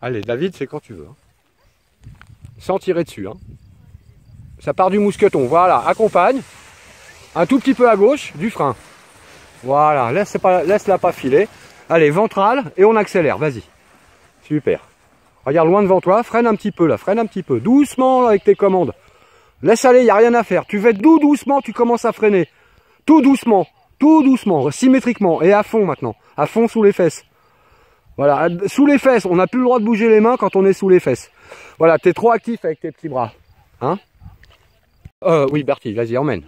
Allez, David, c'est quand tu veux. Hein. Sans tirer dessus. Hein. Ça part du mousqueton. Voilà, accompagne. Un tout petit peu à gauche, du frein. Voilà, laisse-la pas filer. Allez, ventrale, et on accélère, vas-y. Super. Regarde loin devant toi, freine un petit peu là, freine un petit peu. Doucement là, avec tes commandes. Laisse aller, il n'y a rien à faire. Tu fais tout doucement, tu commences à freiner. Tout doucement, symétriquement. Et à fond maintenant. À fond sous les fesses. Voilà, sous les fesses. On n'a plus le droit de bouger les mains quand on est sous les fesses. Voilà, t'es trop actif avec tes petits bras. Hein? Oui, Bertie, vas-y, emmène.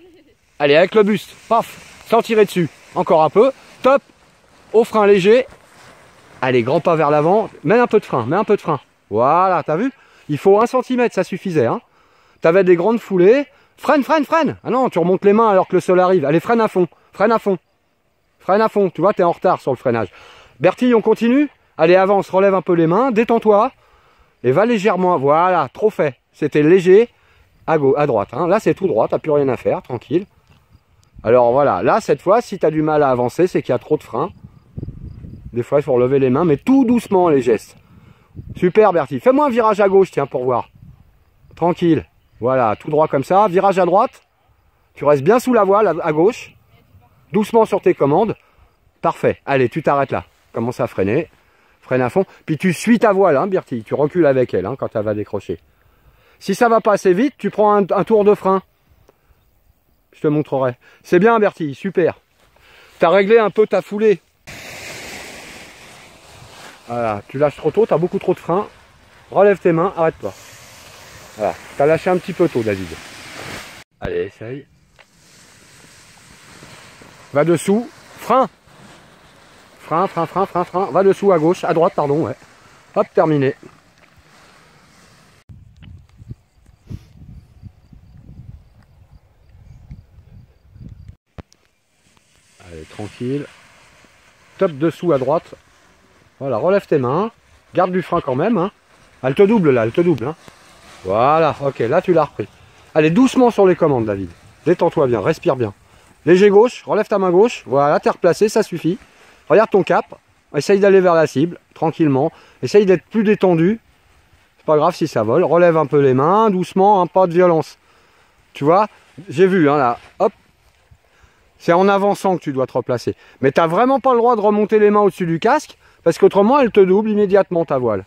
Allez, avec le buste. Paf, sans tirer dessus. Encore un peu. Top. Au frein léger. Allez, grand pas vers l'avant. Mets un peu de frein, mets un peu de frein. Voilà, t'as vu? Il faut 1 cm, ça suffisait. Hein. T'avais des grandes foulées. Freine, freine, freine. Ah non, tu remontes les mains alors que le sol arrive. Allez, freine à fond, freine à fond. Freine à fond, tu vois, t'es en retard sur le freinage. Bertie, on continue? Allez, avance, relève un peu les mains, détends-toi. Et va légèrement, voilà, trop fait. C'était léger à droite. Hein. Là, c'est tout droit, t'as plus rien à faire, tranquille. Alors voilà, là, cette fois, si t'as du mal à avancer, c'est qu'il y a trop de frein. Des fois, il faut relever les mains, mais tout doucement, les gestes. Super, Bertie. Fais-moi un virage à gauche, tiens, pour voir. Tranquille. Voilà, tout droit comme ça. Virage à droite. Tu restes bien sous la voile, à gauche. Doucement sur tes commandes. Parfait. Allez, tu t'arrêtes là. Commence à freiner. Freine à fond. Puis tu suis ta voile, hein, Bertie. Tu recules avec elle, hein, quand elle va décrocher. Si ça va pas assez vite, tu prends un tour de frein. Je te montrerai. C'est bien, Bertie. Super. Tu as réglé un peu ta foulée. Voilà, tu lâches trop tôt, tu as beaucoup trop de frein. Relève tes mains, arrête-toi. Voilà, tu as lâché un petit peu tôt, David. Allez, essaye. Va dessous, frein. Frein, frein, frein, frein, frein. Va dessous, à gauche, à droite, pardon, ouais. Hop, terminé. Allez, tranquille. Top dessous à droite. Voilà, relève tes mains. Garde du frein quand même. Hein. Elle te double là, elle te double. Hein. Voilà, ok, là tu l'as repris. Allez, doucement sur les commandes, David. Détends-toi bien, respire bien. Léger gauche, relève ta main gauche. Voilà, t'es replacé, ça suffit. Regarde ton cap. Essaye d'aller vers la cible, tranquillement. Essaye d'être plus détendu. C'est pas grave si ça vole. Relève un peu les mains, doucement, hein, pas de violence. Tu vois, j'ai vu, hein, là. Hop. C'est en avançant que tu dois te replacer. Mais t'as vraiment pas le droit de remonter les mains au-dessus du casque. Parce qu'autrement, elle te double immédiatement ta voile.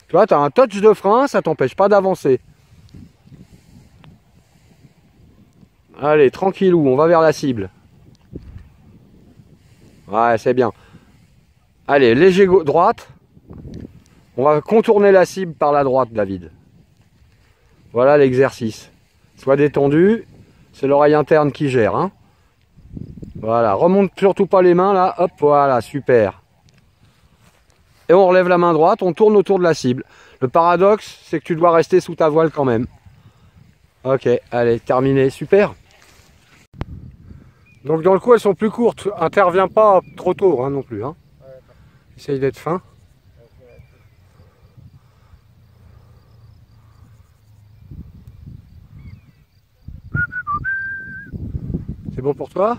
Tu vois, tu as un touch de frein, ça t'empêche pas d'avancer. Allez, tranquillou, on va vers la cible. Ouais, c'est bien. Allez, léger droite. On va contourner la cible par la droite, David. Voilà l'exercice. Sois détendu. C'est l'oreille interne qui gère. Hein. Voilà, remonte surtout pas les mains là. Hop, voilà, super. Et on relève la main droite, on tourne autour de la cible. Le paradoxe, c'est que tu dois rester sous ta voile quand même. Ok, allez, terminé, super. Donc dans le coup, elles sont plus courtes. Interviens pas trop tôt hein, non plus. Hein. Essaye d'être fin. C'est bon pour toi?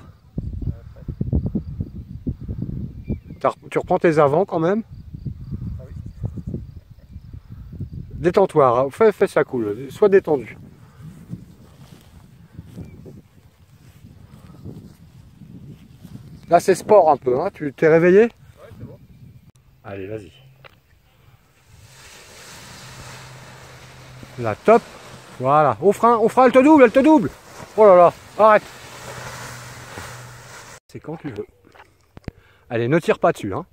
Tu reprends tes avants quand même? Détends-toi, fais ça cool, sois détendu. Là c'est sport un peu, hein. Tu t'es réveillé? Ouais, c'est bon. Allez, vas-y. Là, top. Voilà, au frein, elle te double, elle te double. Oh là là, arrête. C'est quand tu veux. Allez, ne tire pas dessus, hein.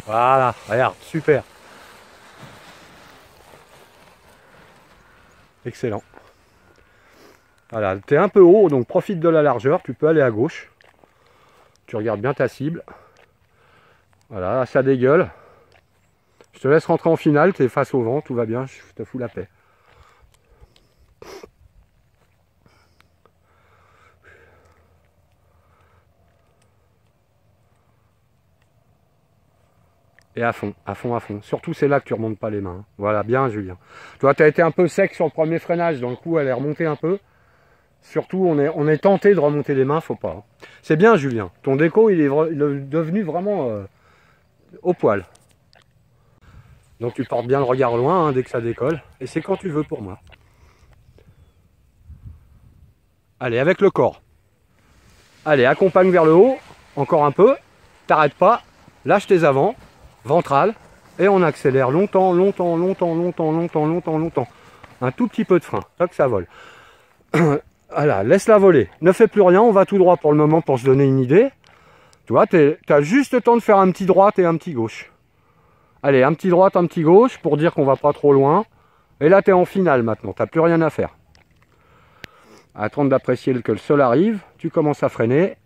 Voilà, regarde, super. Excellent. Voilà, tu es un peu haut, donc profite de la largeur, tu peux aller à gauche. Tu regardes bien ta cible. Voilà, ça dégueule. Je te laisse rentrer en finale, tu es face au vent, tout va bien, je te fous la paix. Et à fond, à fond, à fond. Surtout c'est là que tu remontes pas les mains. Voilà, bien Julien. Toi, tu as été un peu sec sur le premier freinage, donc le coup elle est remontée un peu. Surtout on est tenté de remonter les mains, faut pas. C'est bien Julien. Ton déco il est devenu vraiment au poil. Donc tu portes bien le regard loin hein, dès que ça décolle. Et c'est quand tu veux pour moi. Allez, avec le corps. Allez, accompagne vers le haut. Encore un peu. T'arrêtes pas. Lâche tes avants. Ventrale. Et on accélère longtemps, longtemps, longtemps, longtemps, longtemps, longtemps, longtemps. Un tout petit peu de frein. Toc, ça vole. Voilà, laisse-la voler. Ne fais plus rien. On va tout droit pour le moment pour se donner une idée. Tu vois, tu as juste le temps de faire un petit droite et un petit gauche. Allez, un petit droite, un petit gauche pour dire qu'on va pas trop loin. Et là, tu es en finale maintenant. Tu n'as plus rien à faire. Attendre d'apprécier que le sol arrive. Tu commences à freiner.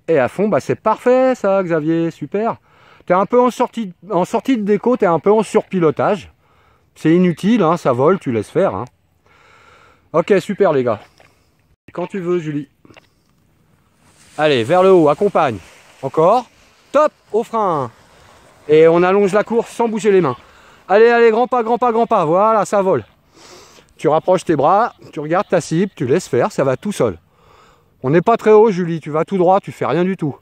Et à fond, bah c'est parfait ça, Xavier. Super. Tu es un peu en sortie de déco, tu es un peu en surpilotage. C'est inutile, hein, ça vole, tu laisses faire. Hein. Ok, super les gars. Quand tu veux, Julie. Allez, vers le haut, accompagne. Encore. Top, au frein. Et on allonge la course sans bouger les mains. Allez, allez, grand pas, grand pas, grand pas. Voilà, ça vole. Tu rapproches tes bras, tu regardes ta cible, tu laisses faire, ça va tout seul. On n'est pas très haut, Julie, tu vas tout droit, tu fais rien du tout.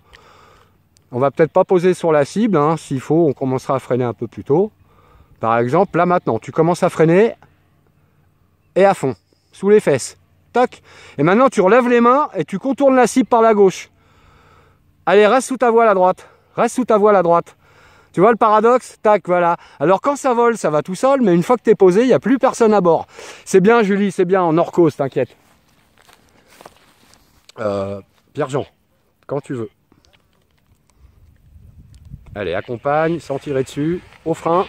On va peut-être pas poser sur la cible, hein. S'il faut, on commencera à freiner un peu plus tôt. Par exemple, là maintenant, tu commences à freiner et à fond, sous les fesses. Toc. Et maintenant, tu relèves les mains et tu contournes la cible par la gauche. Allez, reste sous ta voile à droite. Reste sous ta voile à droite. Tu vois le paradoxe? Tac, voilà. Alors quand ça vole, ça va tout seul, mais une fois que tu es posé, il n'y a plus personne à bord. C'est bien, Julie, c'est bien, en orcose, t'inquiète. Pierre-Jean, quand tu veux. Allez, accompagne, sans tirer dessus, au frein.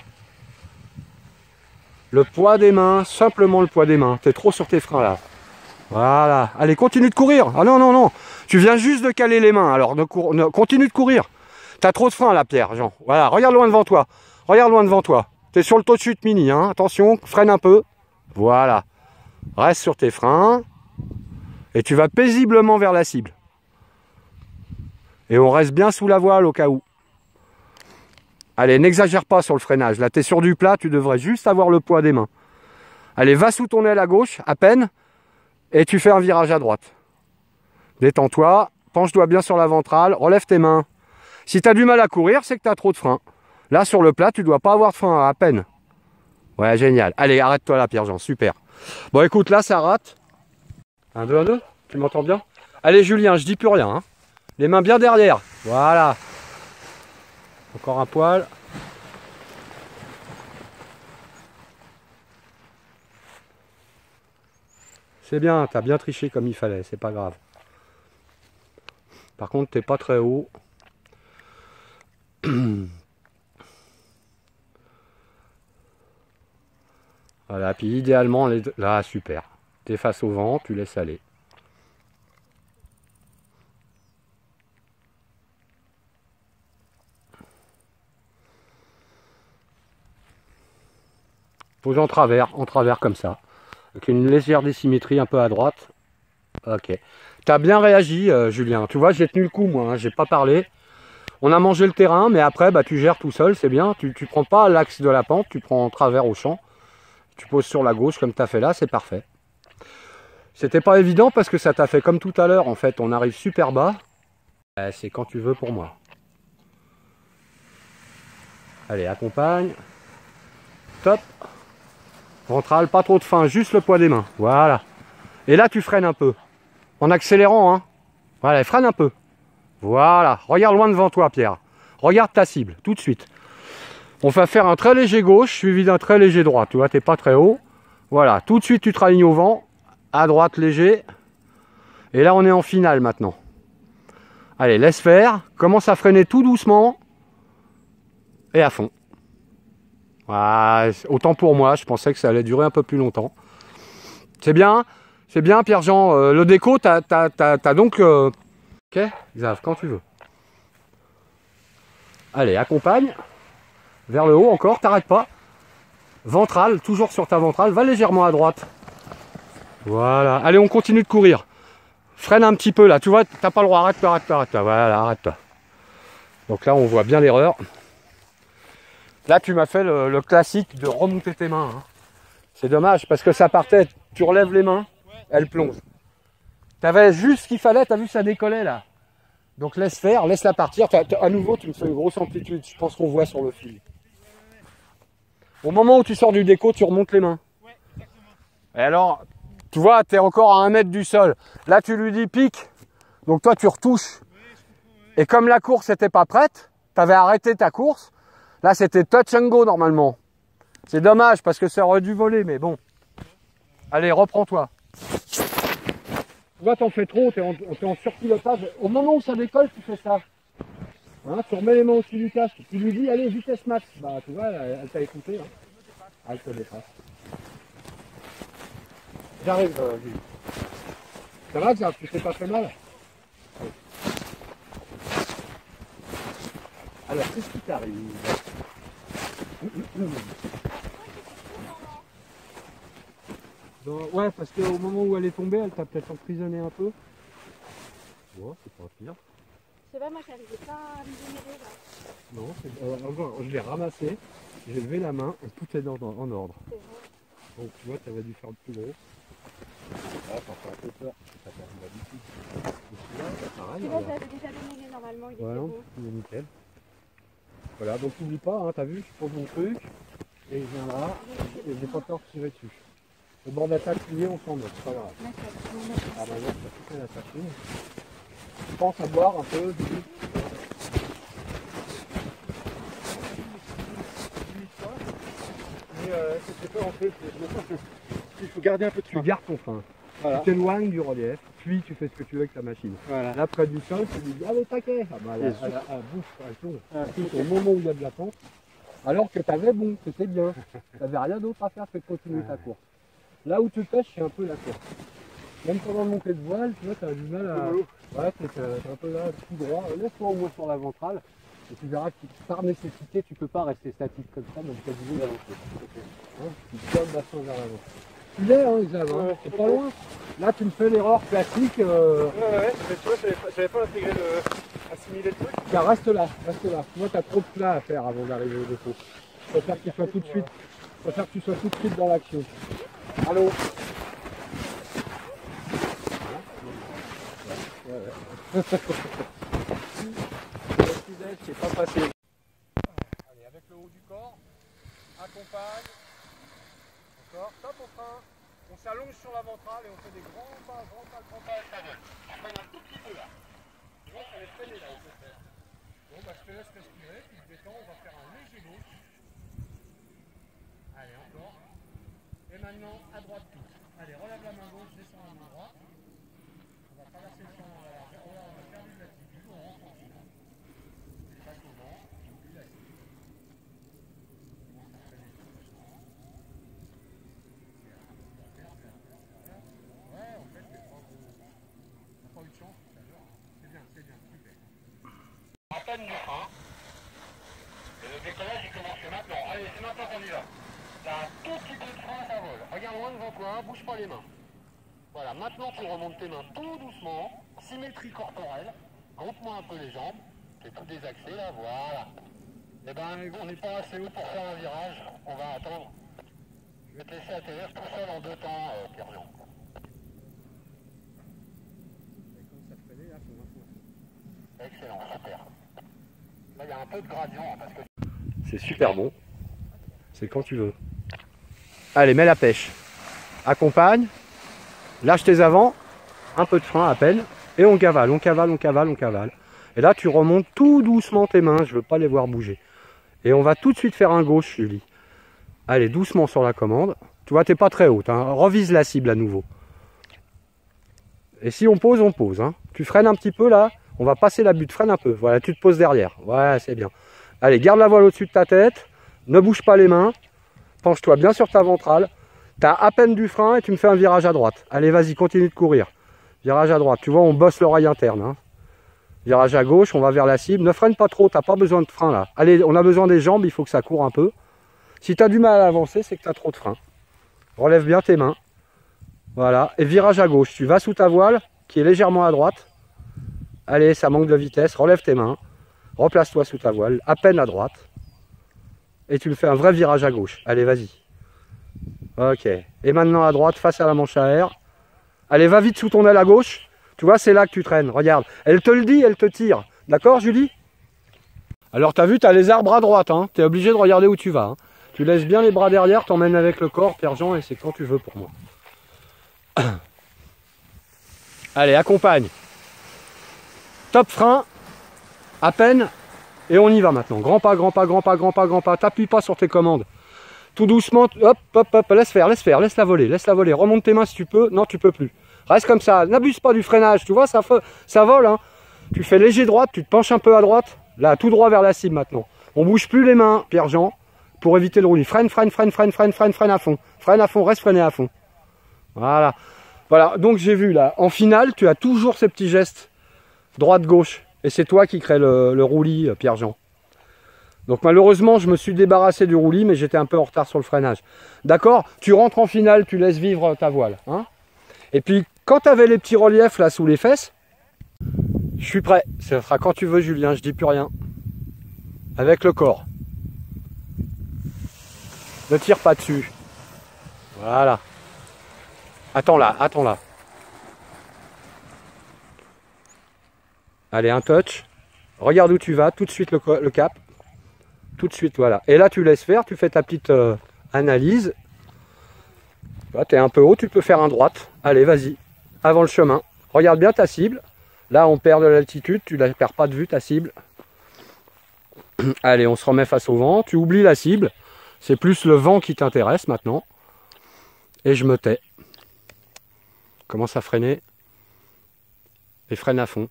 Le poids des mains, simplement le poids des mains. T'es trop sur tes freins là. Voilà. Allez, continue de courir. Ah non, non, non. Tu viens juste de caler les mains. Alors, continue de courir. T'as trop de freins là, Pierre-Jean. Voilà, regarde loin devant toi. Regarde loin devant toi. T'es sur le taux de chute mini, hein. Attention, freine un peu. Voilà. Reste sur tes freins. Et tu vas paisiblement vers la cible. Et on reste bien sous la voile au cas où. Allez, n'exagère pas sur le freinage. Là, tu es sur du plat, tu devrais juste avoir le poids des mains. Allez, va sous ton aile à gauche, à peine, et tu fais un virage à droite. Détends-toi, penche-toi bien sur la ventrale, relève tes mains. Si tu as du mal à courir, c'est que tu as trop de frein. Là, sur le plat, tu dois pas avoir de frein, à peine. Ouais, génial. Allez, arrête-toi là, Pierre-Jean, super. Bon, écoute, là, ça rate. 1, 2, 1, 2, tu m'entends bien? Allez, Julien, je dis plus rien. Hein. Les mains bien derrière, voilà. Encore un poil. C'est bien, t'as bien triché comme il fallait, c'est pas grave. Par contre, t'es pas très haut. Voilà, puis idéalement, là, super. T'es face au vent, tu laisses aller. Pose en travers comme ça. Avec une légère désymétrie un peu à droite. Ok. T'as bien réagi, Julien. Tu vois, j'ai tenu le coup, moi. Hein, j'ai pas parlé. On a mangé le terrain, mais après, bah, tu gères tout seul, c'est bien. Tu prends pas l'axe de la pente, tu prends en travers au champ. Tu poses sur la gauche comme tu as fait là, c'est parfait. C'était pas évident parce que ça t'a fait comme tout à l'heure, en fait. On arrive super bas. C'est quand tu veux pour moi. Allez, accompagne. Top. Ventrale, pas trop de fin, juste le poids des mains. Voilà. Et là, tu freines un peu. En accélérant, hein. Voilà, freine un peu. Voilà. Regarde loin devant toi, Pierre. Regarde ta cible, tout de suite. On va faire un très léger gauche, suivi d'un très léger droit. Tu vois, t'es pas très haut. Voilà. Tout de suite, tu te ralignes au vent. À droite, léger. Et là, on est en finale, maintenant. Allez, laisse faire. Commence à freiner tout doucement. Et à fond. Voilà, autant pour moi, je pensais que ça allait durer un peu plus longtemps. C'est bien, Pierre-Jean. Le déco, t'as donc... Ok, Xav, quand tu veux. Allez, accompagne. Vers le haut encore, t'arrêtes pas. Ventrale, toujours sur ta ventrale. Va légèrement à droite. Voilà. Allez, on continue de courir. Freine un petit peu là. Tu vois, t'as pas le droit. Arrête-toi, arrête-toi, arrête-toi. Voilà, arrête-toi. Donc là, on voit bien l'erreur. Là, tu m'as fait le classique de remonter tes mains. Hein. C'est dommage parce que ça partait. Tu relèves les mains, elles plongent. T'avais juste ce qu'il fallait. T'as vu, ça décollait là. Donc laisse faire, laisse-la partir. À nouveau, tu me fais une grosse amplitude. Je pense qu'on voit sur le fil. Au moment où tu sors du déco, tu remontes les mains. Ouais, exactement. Et alors, tu vois, tu es encore à 1 mètre du sol. Là, tu lui dis pique. Donc toi, tu retouches. Et comme la course n'était pas prête, tu avais arrêté ta course. Là, c'était touch and go normalement. C'est dommage parce que ça aurait dû voler, mais bon. Allez, reprends-toi. Tu vois, t'en fais trop, t'es en surpilotage. Au moment où ça décolle, tu fais ça. Hein, tu remets les mains au-dessus du casque. Tu lui dis, allez, vitesse max. Bah, tu vois, elle t'a écouté. Hein. Elle te dépasse. J'arrive, Julie. Ça va, Xav? Tu t'es pas fait mal? Alors, qu'est-ce qui t'arrive? Ouais, parce qu'au moment où elle est tombée, elle t'a peut-être emprisonné un peu. Ouais, c'est pas pire. Je sais pas, moi j'arrivais pas à me démêler là. Non, je l'ai ramassé, j'ai levé la main et tout est en ordre. Donc tu vois, tu avais dû faire le plus gros. Là, ça fait un peu peur, ça fait d'habitude. Celui-là, je l'avais déjà démêlé normalement, il était beau. Il est nickel. Voilà, donc n'oublie pas, hein, t'as vu, je pose mon truc, et je viens là, et j'ai pas peur de tirer dessus. Le bord d'attaque lié, on s'en met, c'est pas grave. Ah bah non, ça fait la tachine. Je pense à boire un peu du mais c'était pas en fait, il faut garder un peu de frein. Tu gardes ton frein. Voilà. Tu t'éloignes du relief, puis tu fais ce que tu veux avec ta machine. Voilà. Là, près du sol, tu lui dis allez, taquet. Ah bah, elle bouffe, elle tombe. Au moment où il y a de la pente, alors que t'avais bon, c'était bien. T'avais rien d'autre à faire que de continuer ta course. Là où tu pêches, c'est un peu la course. Même pendant le montée de voile, tu vois, t'as du mal à. Ouais, t'es un peu là, tout droit. Laisse-toi au moins sur la ventrale. Et tu verras que par nécessité, tu peux pas rester statique comme ça, donc tu as besoin d'avancer. Hein, tu donnes bassin vers l'avant. Tu l'es, hein, Xav, hein, c'est pas loin. Là, tu me fais l'erreur classique. Ouais, mais tu vois, j'avais pas intégré assimiler le truc. Tiens, reste là, reste là. Moi, tu as trop de plat à faire avant d'arriver au dépôt. Je préfère que tu sois tout de suite. Je préfère que tu sois tout de suite dans l'action. Allô? C'est pas facile. Allez, avec le haut du corps, accompagne. Encore, top au frein. On s'allonge sur la ventrale et on fait des grands pas avec la main. On freine un tout petit peu là. Tu vois, ça va freiner là, on peut faire. Bon, bah je te laisse respirer, puis je détends, on va faire un léger gauche. Allez, encore. Et maintenant, à droite tout. Allez, relève la main gauche, descends la main droite. On va traverser le champ à l'arrière. On a perdu de l'attitude, on rentre en file. Et chaque moment, on oublie la cible. On va freiner tout doucement. Ouais, en fait, t'as pas eu de chance tout à l'heure. C'est bien, super. À peine du frein. Et le décollage, il commence maintenant. Allez, c'est maintenant qu'on y va. T'as un tout petit peu de frein, ça vole. Regarde loin devant toi, bouge pas les mains. Voilà, maintenant tu remontes tes mains tout doucement. Symétrie corporelle. Groupe-moi un peu les jambes. C'est tout désaxé là, voilà. Eh ben, on n'est pas assez haut pour faire un virage. On va attendre. Je vais te laisser atterrir tout seul en 2 temps, Pierre-Jean. Excellent, super. Là, il y a un peu de gradient parce que... C'est super bon. C'est quand tu veux. Allez, mets la pêche. Accompagne. Lâche tes avants. Un peu de frein à peine. Et on cavale, on cavale, on cavale, on cavale. Et là, tu remontes tout doucement tes mains. Je veux pas les voir bouger. Et on va tout de suite faire un gauche, Julie. Allez, doucement sur la commande. Tu vois, t'es pas très haute. Hein. Revise la cible à nouveau. Et si on pose, on pose. Hein. Tu freines un petit peu là. On va passer la butte. Freine un peu. Voilà, tu te poses derrière. Ouais, c'est bien. Allez, garde la voile au-dessus de ta tête. Ne bouge pas les mains. Penche-toi bien sur ta ventrale. Tu as à peine du frein et tu me fais un virage à droite. Allez, vas-y, continue de courir. Virage à droite. Tu vois, on bosse l'oreille interne. Hein. Virage à gauche, on va vers la cible. Ne freine pas trop, tu n'as pas besoin de frein là. Allez, on a besoin des jambes, il faut que ça court un peu. Si tu as du mal à avancer, c'est que tu as trop de frein. Relève bien tes mains. Voilà. Et virage à gauche. Tu vas sous ta voile, qui est légèrement à droite. Allez, ça manque de vitesse. Relève tes mains. Replace-toi sous ta voile, à peine à droite. Et tu me fais un vrai virage à gauche. Allez, vas-y. Ok. Et maintenant à droite, face à la manche à air. Allez, va vite sous ton aile à gauche. Tu vois, c'est là que tu traînes, regarde. Elle te le dit, elle te tire. D'accord, Julie? Alors, tu as vu, tu as les arbres à droite. Hein. Tu es obligé de regarder où tu vas. Hein. Tu laisses bien les bras derrière, t'emmènes avec le corps, Pierre-Jean, et c'est quand tu veux pour moi. Allez, accompagne. Top frein, à peine, et on y va maintenant. Grand pas, grand pas, grand pas, grand pas, grand pas. T'appuies pas sur tes commandes. Tout doucement, hop, hop, hop, laisse faire, laisse la voler, laisse la voler. Remonte tes mains si tu peux. Non, tu peux plus. Reste comme ça, n'abuse pas du freinage, tu vois, ça vole. Hein. Tu fais léger droite, tu te penches un peu à droite. Là, tout droit vers la cible maintenant. On bouge plus les mains, Pierre-Jean, pour éviter le roulis. Freine, freine, freine, freine, freine, freine, freine à fond. Freine à fond, reste freiné à fond. Voilà. Voilà, donc j'ai vu là, en finale, tu as toujours ces petits gestes droite-gauche. Et c'est toi qui crée le roulis, Pierre-Jean. Donc malheureusement, je me suis débarrassé du roulis, mais j'étais un peu en retard sur le freinage. D'accord? Tu rentres en finale, tu laisses vivre ta voile. Hein? Et puis, quand tu avais les petits reliefs là sous les fesses, je suis prêt. Ça sera quand tu veux, Julien, je dis plus rien. Avec le corps. Ne tire pas dessus. Voilà. Attends là, attends là. Allez, un touch. Regarde où tu vas, tout de suite le cap. Tout de suite, voilà. Et là, tu laisses faire, tu fais ta petite analyse. Tu es un peu haut, tu peux faire un droite. Allez, vas-y, avant le chemin. Regarde bien ta cible. Là, on perd de l'altitude, tu ne la perds pas de vue, ta cible. Allez, on se remet face au vent. Tu oublies la cible. C'est plus le vent qui t'intéresse maintenant. Et je me tais. Commence à freiner. Et freine à fond.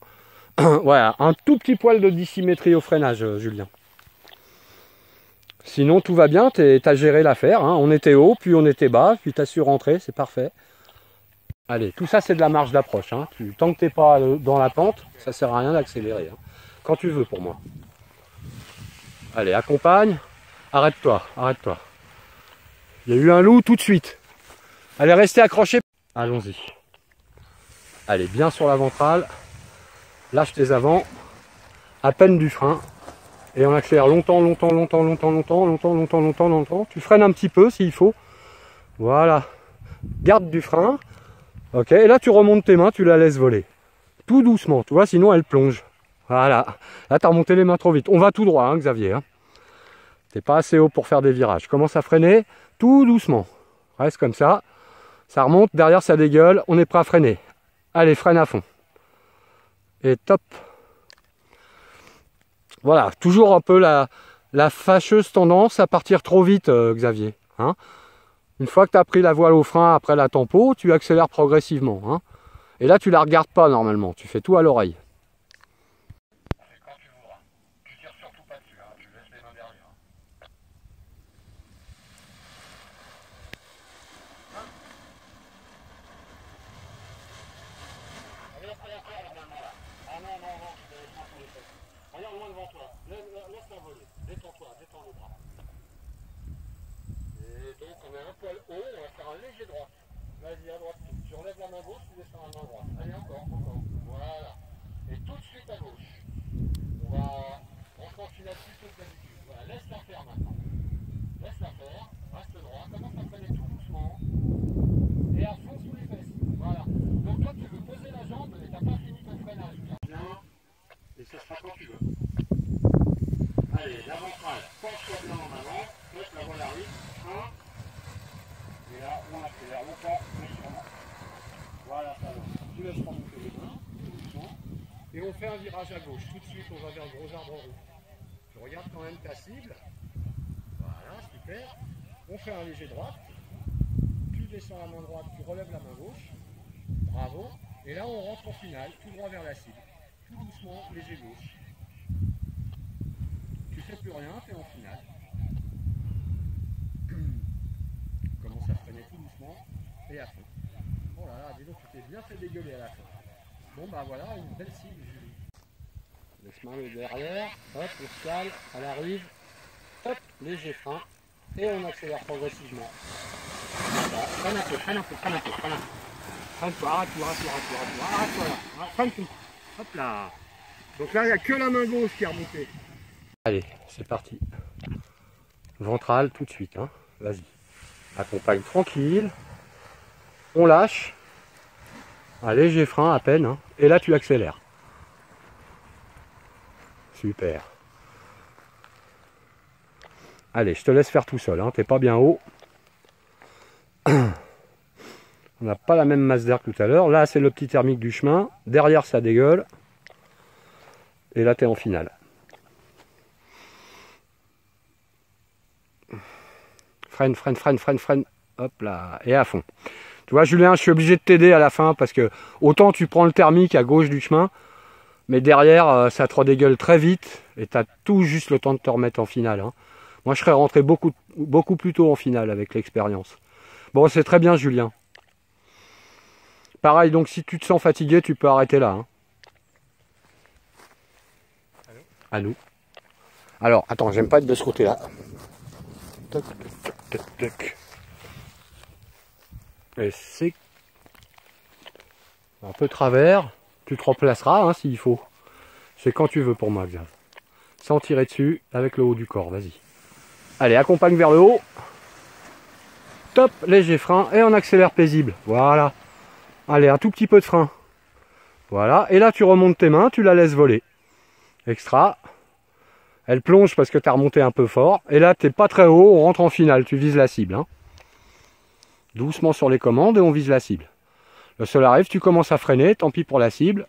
Voilà, un tout petit poil de dissymétrie au freinage, Julien. Sinon, tout va bien, tu as géré l'affaire. Hein. On était haut, puis on était bas, puis tu as su rentrer, c'est parfait. Allez, tout ça, c'est de la marge d'approche. Hein. Tant que tu n'es pas dans la pente, ça ne sert à rien d'accélérer. Hein. Quand tu veux, pour moi. Allez, accompagne. Arrête-toi, arrête-toi. Il y a eu un loup tout de suite. Allez, restez accrochés. Allons-y. Allez, bien sur la ventrale. Lâche tes avants. À peine du frein. Et on accélère longtemps, longtemps, longtemps, longtemps, longtemps, longtemps, longtemps, longtemps, longtemps. Tu freines un petit peu s'il faut. Voilà. Garde du frein. Ok. Et là, tu remontes tes mains, tu la laisses voler. Tout doucement, tu vois, sinon elle plonge. Voilà. Là, tu as remonté les mains trop vite. On va tout droit, hein, Xavier. Hein. T'es pas assez haut pour faire des virages. Commence à freiner tout doucement. Reste comme ça. Ça remonte, derrière ça dégueule. On est prêt à freiner. Allez, freine à fond. Et top. Voilà, toujours un peu la fâcheuse tendance à partir trop vite, Xavier. Hein, une fois que tu as pris la voile au frein après la tempo, tu accélères progressivement. Hein, et là, tu la regardes pas normalement, tu fais tout à l'oreille. Quand tu voudras. Tu tires surtout pas dessus, hein, tu laisses les mains derrière. Ah non, non, non, tu laisses pas sur les fesses. Regarde loin devant toi, laisse-la voler, détends-toi, détends le bras. Et donc on est un poil haut, on va faire un léger droit. Vas-y, à droite, tu relèves la main gauche, tu descends la main droite. Allez, encore, encore, voilà. Et tout de suite à gauche. On va rentrer en finale plus tôt que d'habitude. Voilà, laisse-la faire maintenant. Laisse-la faire, reste droit, commence à freiner tout doucement. Et à fond sous les fesses, voilà. Donc toi tu veux poser la jambe, mais t'as pas fini ton freinage. Bien, et ça sera quand tu veux. Allez, la ventrale, penche-toi bien en avant, laisse la voile arrive, frein. Et là, on accélère longtemps, mais sûrement. Voilà, ça va. Tu laisses remonter les mains, tout doucement. Et on fait un virage à gauche. Tout de suite, on va vers le gros arbre rouge. Tu regardes quand même ta cible. Voilà, super. On fait un léger droite. Tu descends la main droite, tu relèves la main gauche. Bravo. Et là, on rentre en finale, tout droit vers la cible. Tout doucement, léger gauche. Tu fais plus rien, tu es en finale. Commence à freiner tout doucement et à fond. Oh là là, dis donc, tu t'es bien fait dégueuler à la fin. Bon bah voilà, une belle cible, Julie. Laisse-moi le derrière, hop, on se cale, elle arrive, hop, léger frein, et on accélère progressivement. Voilà, freine un peu, freine un peu, freine un peu, freine un peu. Freine-toi, arrête-toi, arrête-toi là, freine tout. Hop là. Donc là, il n'y a que la main gauche qui est remontée. Allez, c'est parti. Ventrale tout de suite, hein. Vas-y. Accompagne tranquille. On lâche. Un léger frein à peine, hein. Et là tu accélères. Super. Allez, je te laisse faire tout seul, hein. T'es pas bien haut. On n'a pas la même masse d'air que tout à l'heure. Là, c'est le petit thermique du chemin. Derrière, ça dégueule. Et là, tu es en finale. Freine, freine, freine, freine, freine. Hop là. Et à fond. Tu vois, Julien, je suis obligé de t'aider à la fin parce que autant tu prends le thermique à gauche du chemin, mais derrière, ça te redégueule très vite et tu as tout juste le temps de te remettre en finale, hein. Moi, je serais rentré beaucoup plus tôt en finale avec l'expérience. Bon, c'est très bien, Julien. Pareil, donc si tu te sens fatigué, tu peux arrêter là, hein. À nous. Alors, attends, j'aime pas être de ce côté-là. Toc, toc, toc, toc. Et c'est un peu travers. Tu te replaceras, hein, s'il faut. C'est quand tu veux pour moi, Xav. Sans tirer dessus, avec le haut du corps, vas-y. Allez, accompagne vers le haut. Top, léger frein, et on accélère paisible. Voilà. Allez, un tout petit peu de frein. Voilà, et là tu remontes tes mains, tu la laisses voler. Extra. Elle plonge parce que tu as remonté un peu fort. Et là, tu n'es pas très haut, on rentre en finale, tu vises la cible, hein. Doucement sur les commandes et on vise la cible. Le sol arrive, tu commences à freiner, tant pis pour la cible.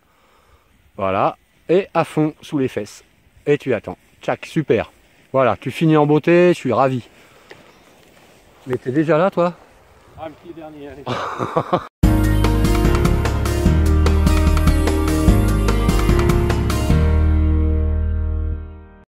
Voilà, et à fond sous les fesses. Et tu attends. Tchac, super. Voilà, tu finis en beauté, je suis ravi. Mais t'es déjà là, toi? Ah, un petit dernier, allez.